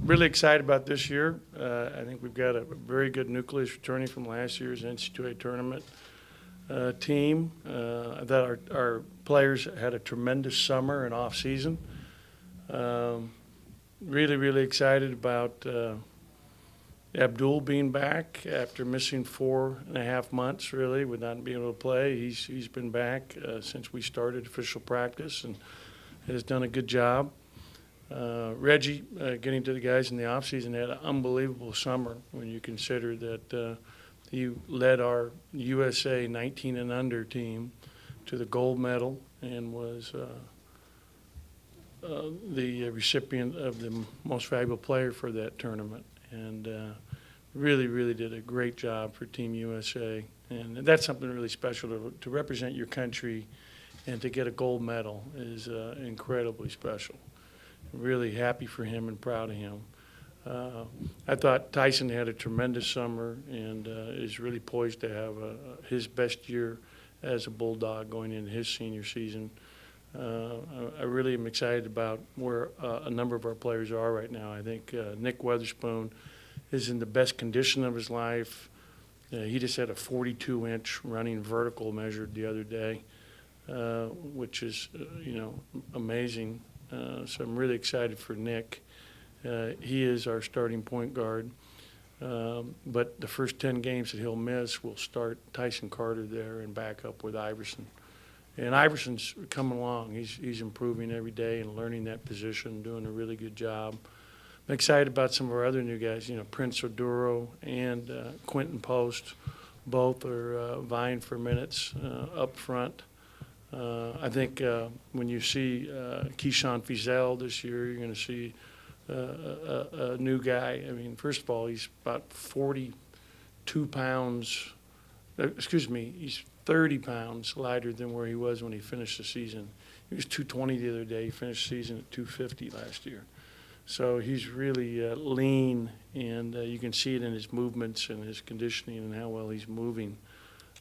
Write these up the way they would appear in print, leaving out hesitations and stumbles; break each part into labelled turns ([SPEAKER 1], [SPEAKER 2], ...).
[SPEAKER 1] Really excited about this year. I think we've got a very good nucleus returning from last year's NCAA tournament team. I thought our players had a tremendous summer and off season. Really excited about Abdul being back after missing 4.5 months, really, with not being able to play. He's been back since we started official practice and has done a good job. Reggie, getting to the guys in the offseason, had an unbelievable summer when you consider that he led our USA 19 and under team to the gold medal and was the recipient of the most valuable player for that tournament. And really did a great job for Team USA. And that's something really special to represent your country and to get a gold medal is incredibly special. Really happy for him and proud of him. I thought Tyson had a tremendous summer and is really poised to have his best year as a Bulldog going into his senior season. I really am excited about where a number of our players are right now. I think Nick Weatherspoon is in the best condition of his life. He just had a 42-inch running vertical measured the other day, which is, amazing. So I'm really excited for Nick. He is our starting point guard. But the first 10 games that he'll miss will start Tyson Carter there and back up with Iverson. And Iverson's coming along. He's improving every day and learning that position, doing a really good job. I'm excited about some of our other new guys. Prince Oduro and Quentin Post, both are vying for minutes up front. I think when you see Keyshawn Fizel this year, you're going to see a new guy. I mean, first of all, he's about 42 pounds. He's 30 pounds lighter than where he was when he finished the season. He was 220 the other day. He finished the season at 250 last year. So he's really lean, and you can see it in his movements and his conditioning and how well he's moving.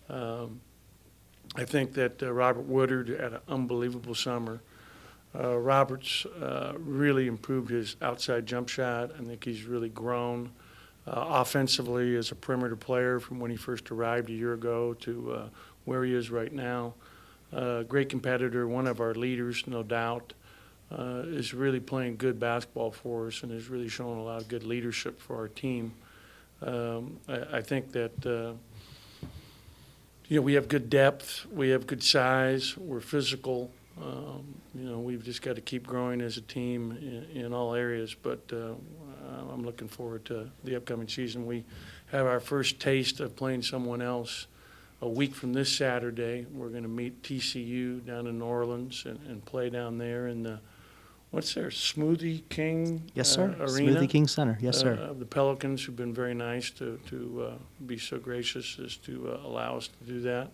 [SPEAKER 1] I think that Robert Woodard had an unbelievable summer. Robert's really improved his outside jump shot. I think he's really grown offensively as a perimeter player from when he first arrived a year ago to where he is right now. Great competitor, one of our leaders, no doubt, is really playing good basketball for us and has really shown a lot of good leadership for our team. I think that we have good depth, we have good size, we're physical. We've just got to keep growing as a team in all areas, but I'm looking forward to the upcoming season. We have our first taste of playing someone else a week from this Saturday. We're going to meet TCU down in New Orleans and play down there in the, what's there, Smoothie King
[SPEAKER 2] Yes, sir.
[SPEAKER 1] Arena?
[SPEAKER 2] Smoothie King Center. Yes, sir.
[SPEAKER 1] The Pelicans, who've been very nice to be so gracious as to allow us to do that.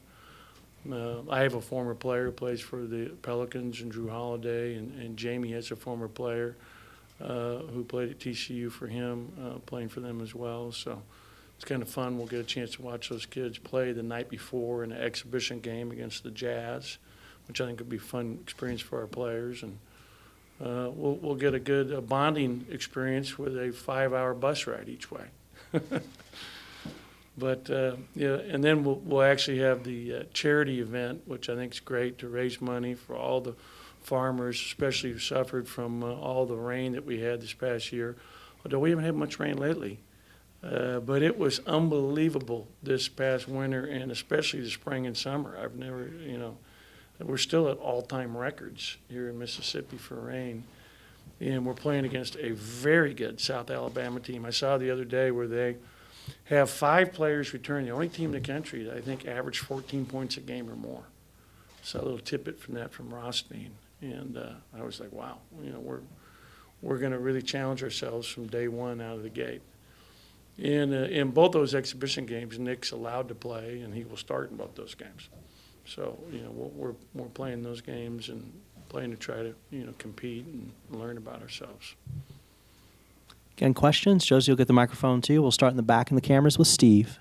[SPEAKER 1] I have a former player who plays for the Pelicans, and Drew Holiday, and Jamie has a former player who played at TCU for him, playing for them as well. So it's kind of fun. We'll get a chance to watch those kids play the night before in an exhibition game against the Jazz, which I think would be a fun experience for our players. And we'll get a good bonding experience with a 5-hour bus ride each way. But, and then we'll actually have the charity event, which I think is great, to raise money for all the farmers, especially who suffered from all the rain that we had this past year. Although we haven't had much rain lately. But it was unbelievable this past winter, and especially the spring and summer. I've never, we're still at all-time records here in Mississippi for rain. And we're playing against a very good South Alabama team. I saw the other day where they have 5 players return, the only team in the country that I think averaged 14 points a game or more. So a little tidbit from that from Rothstein. And I was like, wow, we're going to really challenge ourselves from day one out of the gate. In both those exhibition games, Nick's allowed to play, and he will start in both those games. So, we're playing those games and playing to try to, compete and learn about ourselves.
[SPEAKER 2] Again, questions? Josie will get the microphone to you. We'll start in the back in the cameras with Steve.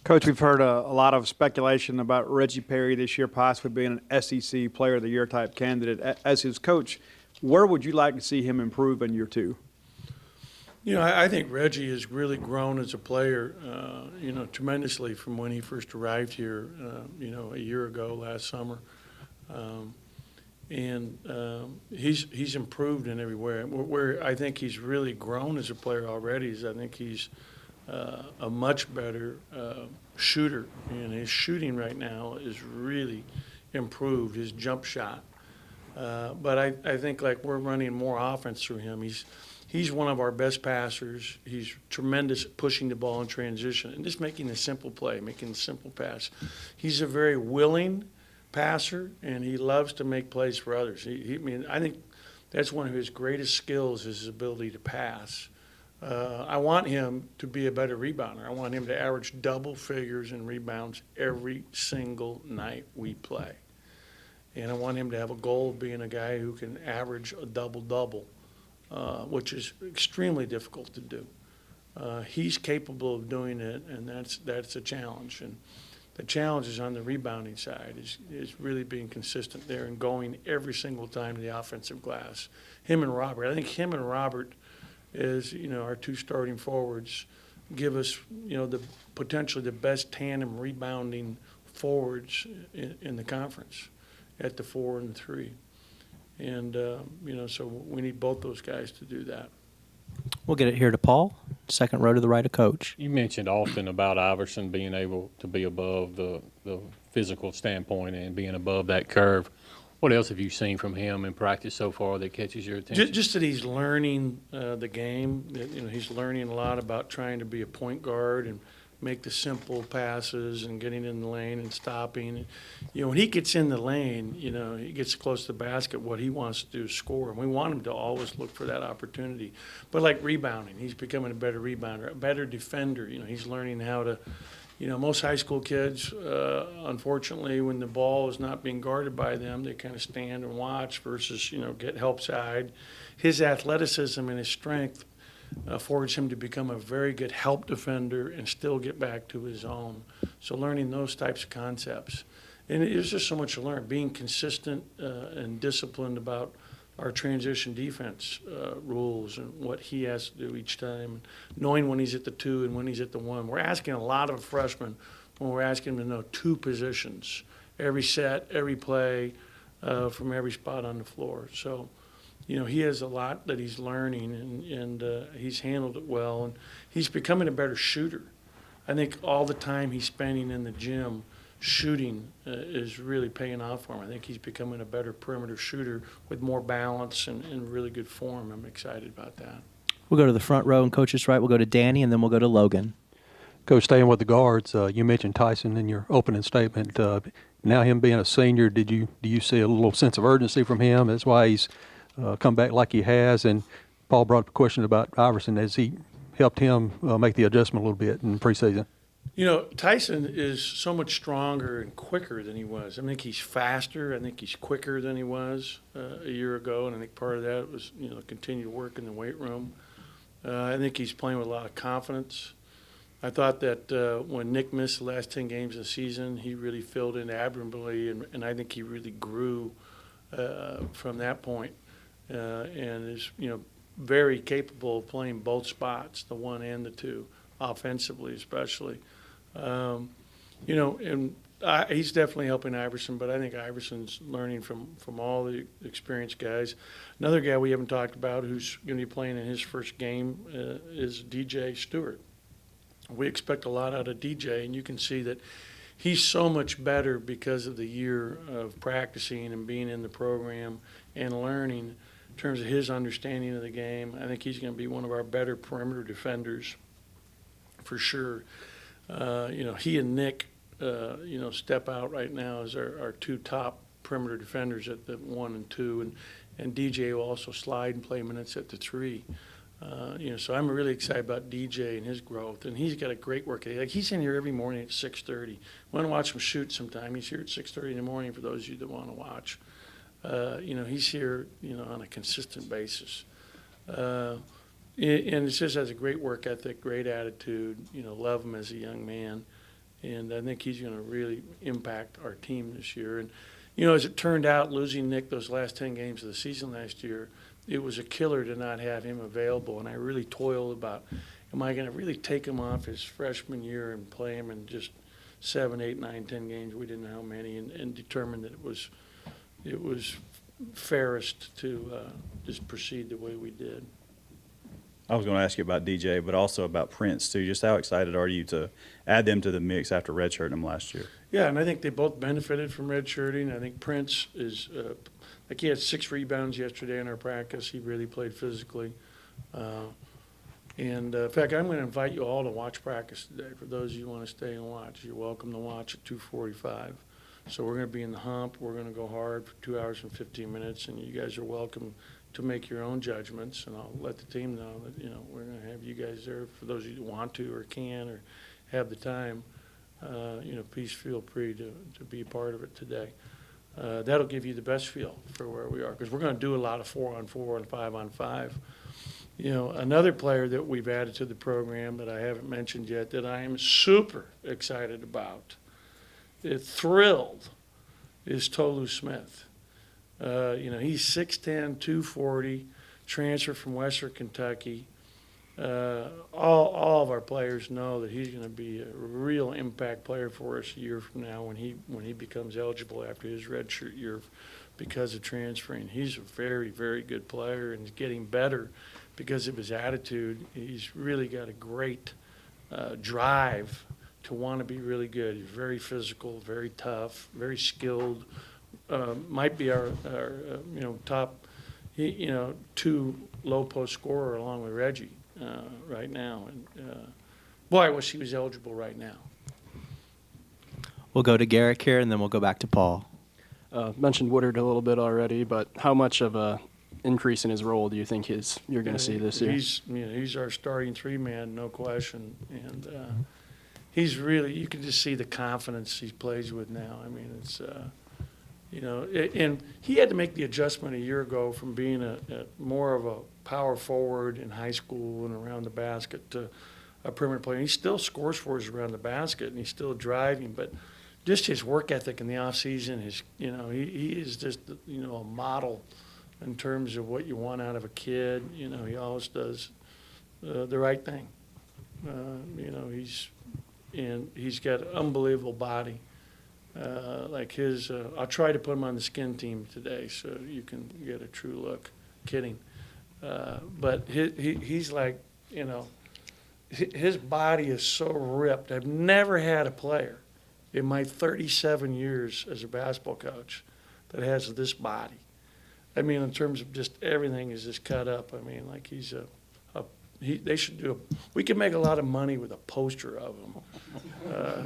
[SPEAKER 3] Coach, we've heard a lot of speculation about Reggie Perry this year possibly being an SEC Player of the Year type candidate. As his coach, where would you like to see him improve in year 2?
[SPEAKER 1] I think Reggie has really grown as a player, tremendously from when he first arrived here, a year ago last summer. He's improved in every way. Where I think he's really grown as a player already is I think he's a much better shooter, and his shooting right now is really improved, his jump shot. But I think like we're running more offense through him. He's one of our best passers. He's tremendous at pushing the ball in transition and just making a simple play, making a simple pass. He's a very willing passer, and he loves to make plays for others. I think that's one of his greatest skills is his ability to pass. I want him to be a better rebounder. I want him to average double figures in rebounds every single night we play. And I want him to have a goal of being a guy who can average a double-double, which is extremely difficult to do. He's capable of doing it, and that's a challenge. And the challenge is on the rebounding side, is really being consistent there and going every single time to the offensive glass. Him and Robert. I think him and Robert is, our two starting forwards give us, potentially the best tandem rebounding forwards in the conference at the 4 and 3. And, so we need both those guys to do that.
[SPEAKER 2] We'll get it here to Paul, second row to the right of Coach.
[SPEAKER 4] You mentioned often about Iverson being able to be above the physical standpoint and being above that curve. What else have you seen from him in practice so far that catches your attention?
[SPEAKER 1] Just that he's learning the game. That, he's learning a lot about trying to be a point guard and make the simple passes and getting in the lane and stopping. When he gets in the lane, he gets close to the basket, what he wants to do is score. And we want him to always look for that opportunity. But like rebounding, he's becoming a better rebounder, a better defender. He's learning how to, most high school kids, unfortunately, when the ball is not being guarded by them, they kind of stand and watch versus, get help side. His athleticism and his strength affords him to become a very good help defender and still get back to his own. So learning those types of concepts. And there's just so much to learn, being consistent and disciplined about our transition defense rules and what he has to do each time, knowing when he's at the 2 and when he's at the 1. We're asking a lot of freshmen when we're asking them to know 2 positions, every set, every play, from every spot on the floor. So, he has a lot that he's learning, and he's handled it well, and he's becoming a better shooter. I think all the time he's spending in the gym shooting is really paying off for him. I think he's becoming a better perimeter shooter with more balance and really good form. I'm excited about that.
[SPEAKER 2] We'll go to the front row and Coach's right. We'll go to Danny, and then we'll go to Logan.
[SPEAKER 5] Coach, staying with the guards, you mentioned Tyson in your opening statement. Now him being a senior, do you see a little sense of urgency from him? That's why he's come back like he has. And Paul brought up a question about Iverson. Has he helped him make the adjustment a little bit in preseason?
[SPEAKER 1] Tyson is so much stronger and quicker than he was. I think he's faster. I think he's quicker than he was a year ago, and I think part of that was, continued work in the weight room. I think he's playing with a lot of confidence. I thought that when Nick missed the last 10 games of the season, he really filled in admirably, and I think he really grew from that point. And is very capable of playing both spots, the 1 and the 2, offensively especially. He's definitely helping Iverson, but I think Iverson's learning from all the experienced guys. Another guy we haven't talked about who's going to be playing in his first game is DJ Stewart. We expect a lot out of DJ, and you can see that he's so much better because of the year of practicing and being in the program and learning in terms of his understanding of the game. I think he's going to be one of our better perimeter defenders for sure. He and Nick, step out right now as our 2 top perimeter defenders at the 1 and 2, and DJ will also slide and play minutes at the 3. So I'm really excited about DJ and his growth, and he's got a great work ethic. Like, he's in here every morning at 6:30. Want to watch him shoot sometime? He's here at 6:30 in the morning for those of you that want to watch. He's here, on a consistent basis. And it just has a great work ethic, great attitude, love him as a young man. And I think he's going to really impact our team this year. And, as it turned out, losing Nick those last 10 games of the season last year, it was a killer to not have him available. And I really toiled about, am I going to really take him off his freshman year and play him in just 7, 8, 9, 10 games? We didn't know how many, and determined that it was fairest to just proceed the way we did.
[SPEAKER 6] I was going to ask you about DJ, but also about Prince, too. Just how excited are you to add them to the mix after redshirting them last year?
[SPEAKER 1] Yeah, and I think they both benefited from redshirting. I think Prince is, like he had 6 rebounds yesterday in our practice. He really played physically. In fact, I'm going to invite you all to watch practice today. For those of you who want to stay and watch, you're welcome to watch at 2:45. So we're going to be in the hump. We're going to go hard for 2 hours and 15 minutes, and you guys are welcome to make your own judgments. And I'll let the team know that, you know, we're going to have you guys there for those of you who want to or can or have the time. You know, please feel free to be a part of it today. That'll give you the best feel for where we are, because we're going to do a lot of 4-on-4 and 5-on-5. You know, another player that we've added to the program that I haven't mentioned yet that I am super excited about, thrilled, is Tolu Smith. You know, he's 6'10", 240, transfer from Western Kentucky. All of our players know that he's going to be a real impact player for us a year from now when he becomes eligible after his redshirt year because of transferring. He's a very, very good player, and he's getting better because of his attitude. He's really got a great drive to want to be really good. He's very physical, very tough, very skilled. Might be our you know, top, you know, 2 low post scorer along with Reggie right now. And boy, I wish he was eligible right now.
[SPEAKER 2] We'll go to Garrick here, and then we'll go back to Paul.
[SPEAKER 7] Mentioned Woodard a little bit already, but how much of a increase in his role do you think you're going to see this year?
[SPEAKER 1] He's our starting 3-man, no question. And he's really, you can just see the confidence he plays with now. I mean, it's, you know, and he had to make the adjustment a year ago from being a more of a power forward in high school and around the basket to a perimeter player. He still scores for us around the basket, and he's still driving, but just his work ethic in the off season, you know, he is just, you know, a model in terms of what you want out of a kid. You know, he always does the right thing. You know, he's got an unbelievable body. Like his, I'll try to put him on the skin team today so you can get a true look. Kidding. But he's like, you know, his body is so ripped. I've never had a player in my 37 years as a basketball coach that has this body. I mean, in terms of just everything is just cut up. I mean, like they should do we could make a lot of money with a poster of him.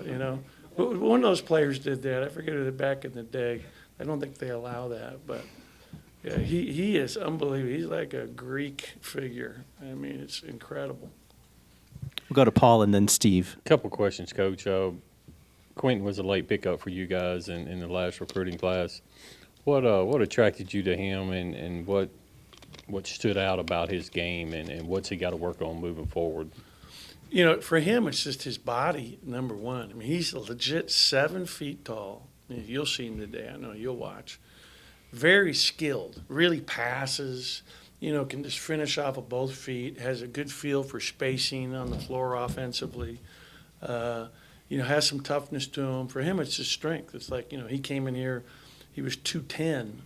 [SPEAKER 1] You know, one of those players did that. I forget it back in the day. I don't think they allow that, but yeah, he is unbelievable. He's like a Greek figure. I mean, it's incredible.
[SPEAKER 2] We'll go to Paul and then Steve.
[SPEAKER 4] Couple questions, Coach. Quentin was a late pickup for you guys in the last recruiting class. What attracted you to him, and what stood out about his game, and what's he got to work on moving forward?
[SPEAKER 1] You know, for him, it's just his body, number one. I mean, he's a legit 7 feet tall. You'll see him today. I know you'll watch. Very skilled, really passes, you know, can just finish off of both feet, has a good feel for spacing on the floor offensively. You know, has some toughness to him. For him, it's his strength. It's like, you know, he came in here, he was 210.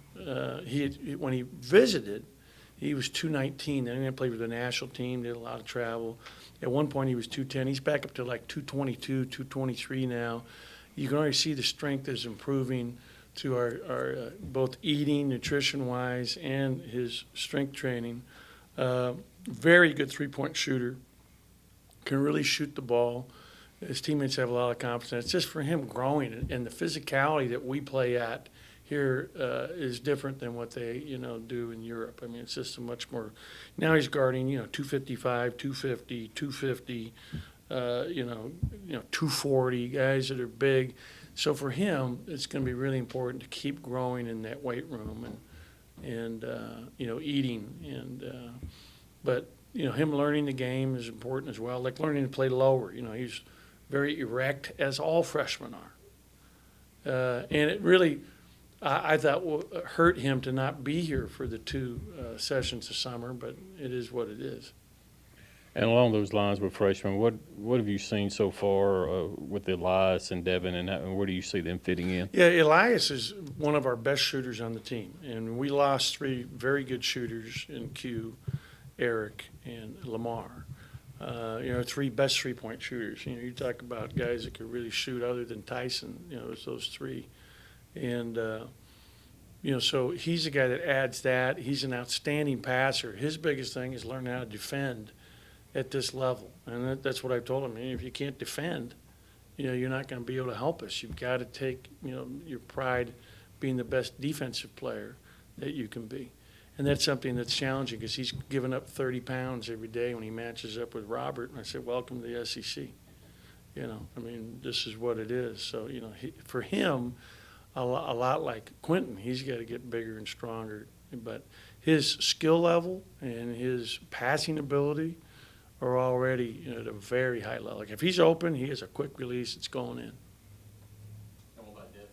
[SPEAKER 1] When he visited, he was 219. Then he played with the national team, did a lot of travel. At one point, he was 210. He's back up to like 222, 223 now. You can already see the strength is improving to our both eating, nutrition-wise, and his strength training. Very good three-point shooter. Can really shoot the ball. His teammates have a lot of confidence. It's just for him growing, and the physicality that we play at here is different than what they, you know, do in Europe. I mean, it's just a much more. Now he's guarding, you know, 255, 250, 250, you know, 240 guys that are big. So for him, it's going to be really important to keep growing in that weight room and you know, eating but you know, him learning the game is important as well. Like learning to play lower. You know, he's very erect, as all freshmen are. And it really, I thought hurt him to not be here for the two sessions of summer, but it is what it is.
[SPEAKER 4] And along those lines with freshmen, what have you seen so far with Elias and Devin, and where do you see them fitting in?
[SPEAKER 1] Yeah, Elias is one of our best shooters on the team, and we lost three very good shooters in Q, Eric, and Lamar. Three best three-point shooters. You talk about guys that could really shoot other than Tyson. It's those three, and so he's a guy that adds that. He's an outstanding passer. His biggest thing is learning how to defend at this level, and that's what I told him. If you can't defend, you're not going to be able to help us. You've got to take, your pride being the best defensive player that you can be. And that's something that's challenging because he's giving up 30 pounds every day when he matches up with Robert. And I said, welcome to the SEC. This is what it is. So, for him, a lot like Quentin, he's got to get bigger and stronger. But his skill level and his passing ability are already at a very high level. Like if he's open, he has a quick release, it's going in.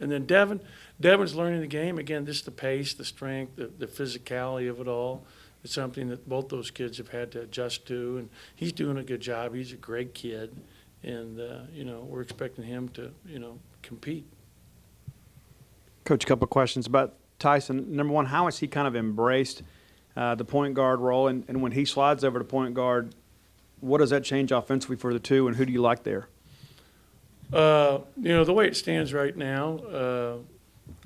[SPEAKER 1] And then Devin's learning the game. Again, just the pace, the strength, the physicality of it all. It's something that both those kids have had to adjust to, and he's doing a good job. He's a great kid, and, we're expecting him to, compete.
[SPEAKER 3] Coach, a couple of questions about Tyson. Number one, how has he kind of embraced the point guard role? And when he slides over to point guard, what does that change offensively for the two, and who do you like there?
[SPEAKER 1] The way it stands right now,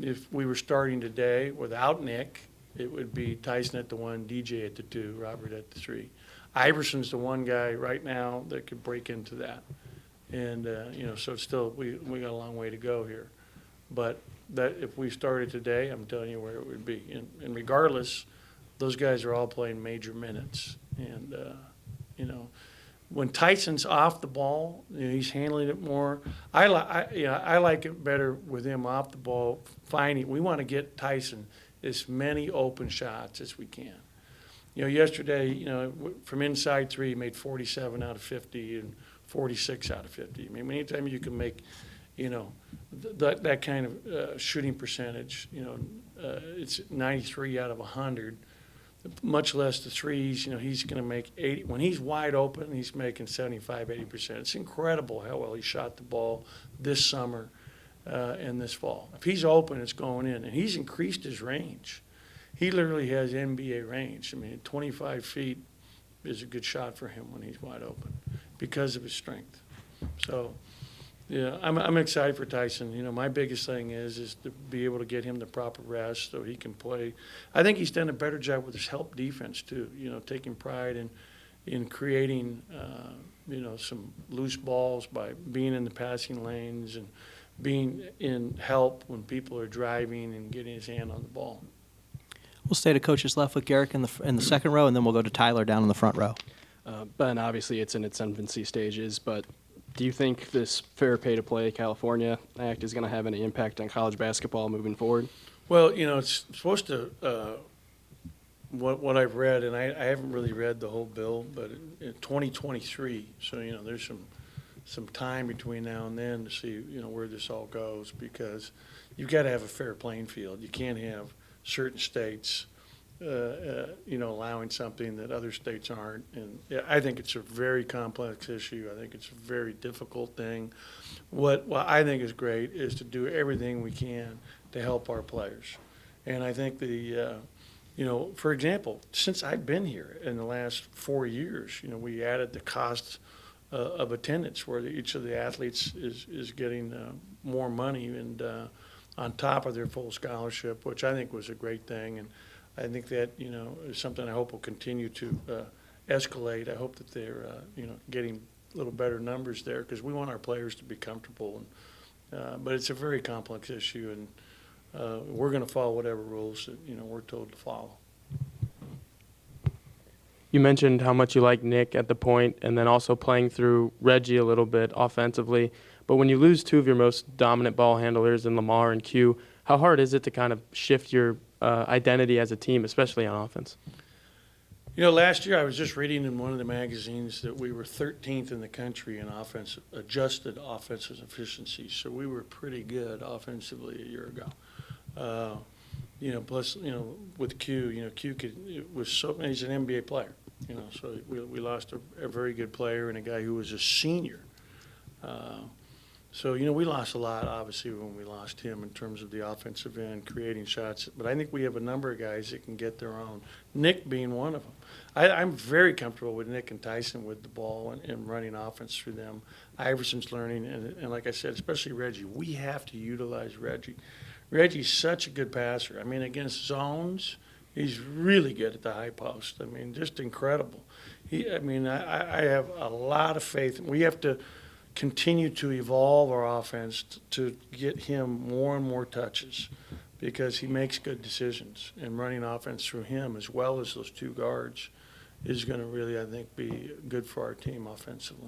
[SPEAKER 1] if we were starting today without Nick, it would be Tyson at the 1, DJ at the 2, Robert at the 3. Iverson's the one guy right now that could break into that. And, so it's still, we got a long way to go here. But that if we started today, I'm telling you where it would be. And regardless, those guys are all playing major minutes. And, when Tyson's off the ball, he's handling it more. I like it better with him off the ball. We want to get Tyson as many open shots as we can. Yesterday, from inside three, he made 47 out of 50 and 46 out of 50. Anytime you can make, that kind of shooting percentage, it's 93 out of 100. Much less the threes, he's going to make 80. When he's wide open, he's making 75, 80%. It's incredible how well he shot the ball this summer and this fall. If he's open, it's going in. And he's increased his range. He literally has NBA range. 25 feet is a good shot for him when he's wide open because of his strength. So, yeah, I'm excited for Tyson. My biggest thing is to be able to get him the proper rest so he can play. I think he's done a better job with his help defense too. Taking pride in creating, some loose balls by being in the passing lanes and being in help when people are driving and getting his hand on the ball.
[SPEAKER 2] We'll stay to coach's left with Garrick in the second row, and then we'll go to Tyler down in the front row.
[SPEAKER 7] Ben, obviously it's in its infancy stages, but do you think this Fair Pay to Play California Act is going to have any impact on college basketball moving forward?
[SPEAKER 1] Well, it's supposed to, what I've read, and I haven't really read the whole bill, but in 2023, so, there's some time between now and then to see, where this all goes, because you've got to have a fair playing field. You can't have certain states allowing something that other states aren't. And I think it's a very complex issue. I think it's a very difficult thing. What I think is great is to do everything we can to help our players. And I think for example, since I've been here in the last 4 years, we added the cost of attendance where each of the athletes is getting more money and on top of their full scholarship, which I think was a great thing. And I think that, is something I hope will continue to escalate. I hope that they're, getting a little better numbers there because we want our players to be comfortable. And, but it's a very complex issue, and we're going to follow whatever rules that, we're told to follow.
[SPEAKER 8] You mentioned how much you like Nick at the point and then also playing through Reggie a little bit offensively. But when you lose two of your most dominant ball handlers in Lamar and Q, how hard is it to kind of shift your identity as a team, especially on offense?
[SPEAKER 1] Last year I was just reading in one of the magazines that we were 13th in the country in adjusted offensive efficiency. So we were pretty good offensively a year ago. Plus, with Q, Q he's an NBA player, so we lost a very good player and a guy who was a senior. So, we lost a lot, obviously, when we lost him in terms of the offensive end, creating shots. But I think we have a number of guys that can get their own, Nick being one of them. I'm very comfortable with Nick and Tyson with the ball and running offense through them. Iverson's learning, and like I said, especially Reggie. We have to utilize Reggie. Reggie's such a good passer. I mean, against zones, he's really good at the high post. I mean, just incredible. I have a lot of faith. We have to continue to evolve our offense to get him more and more touches because he makes good decisions, and running offense through him as well as those two guards is going to really, I think, be good for our team offensively.